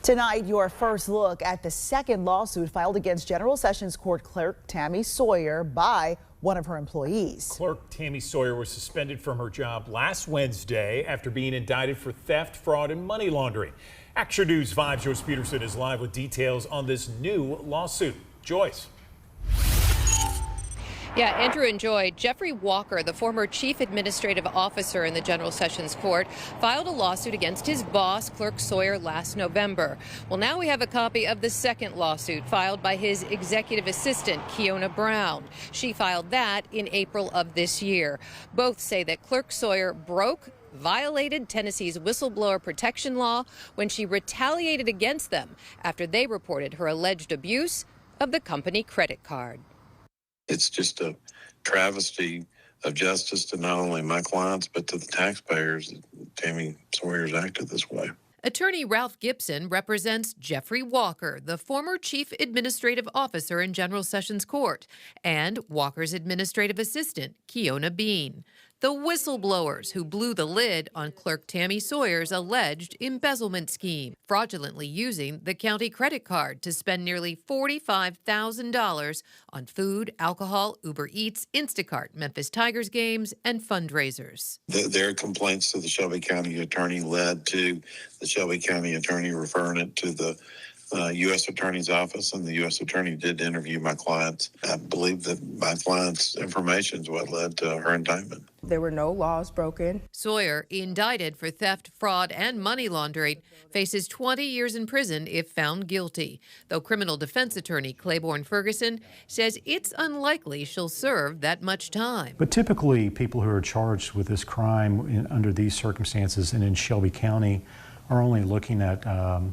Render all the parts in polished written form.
Tonight, your first look at the second lawsuit filed against General Sessions Court Clerk Tami Sawyer by one of her employees. Clerk Tami Sawyer was suspended from her job last Wednesday after being indicted for theft, fraud, and money laundering. Action News 5's Joyce Peterson is live with details on this new lawsuit. Joyce. Yeah, Andrew and Joy, Jeffrey Walker, the former chief administrative officer in the General Sessions Court, filed a lawsuit against his boss, Clerk Sawyer, last November. Well, now we have a copy of the second lawsuit filed by his executive assistant, Kiona Brown. She filed that in April of this year. Both say that Clerk Sawyer violated Tennessee's whistleblower protection law when she retaliated against them after they reported her alleged abuse of the company credit card. It's just a travesty of justice to not only my clients, but to the taxpayers that Tami Sawyer's acted this way. Attorney Ralph Gibson represents Jeffrey Walker, the former chief administrative officer in General Sessions Court, and Walker's administrative assistant, Kiona Bean, the whistleblowers who blew the lid on Clerk Tami Sawyer's alleged embezzlement scheme, fraudulently using the county credit card to spend nearly $45,000 on food, alcohol, Uber Eats, Instacart, Memphis Tigers games, and fundraisers. Their complaints to the Shelby County attorney led to the Shelby County attorney referring it to the U.S. Attorney's Office, and the U.S. Attorney did interview my clients. I believe that my client's information is what led to her indictment. There were no laws broken. Sawyer, indicted for theft, fraud, and money laundering, faces 20 years in prison if found guilty, though criminal defense attorney Claiborne Ferguson says it's unlikely she'll serve that much time. But typically, people who are charged with this crime under these circumstances and in Shelby County are only looking at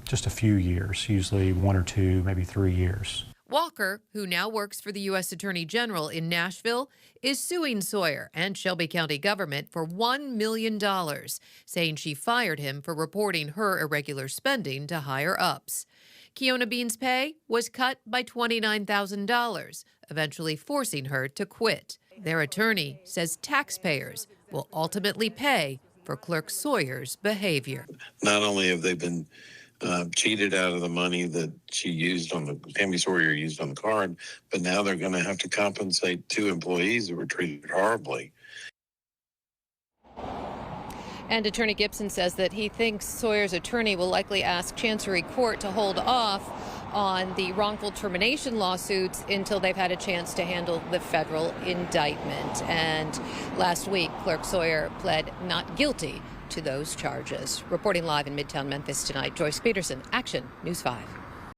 just a few years, usually 1 or 2, maybe 3 years. Walker, who now works for the U.S. Attorney General in Nashville, is suing Sawyer and Shelby County government for $1 million, saying she fired him for reporting her irregular spending to higher-ups. Kiona Bean's pay was cut by $29,000, eventually forcing her to quit. Their attorney says taxpayers will ultimately pay for Clerk Sawyer's behavior. Not only have they been cheated out of the money that Tami Sawyer used on the card, but now they're going to have to compensate 2 employees who were treated horribly. And Attorney Gibson says that he thinks Sawyer's attorney will likely ask Chancery Court to hold off on the wrongful termination lawsuits until they've had a chance to handle the federal indictment. And last week, Clerk Sawyer pled not guilty to those charges. Reporting live in Midtown Memphis tonight, Joyce Peterson, Action News 5.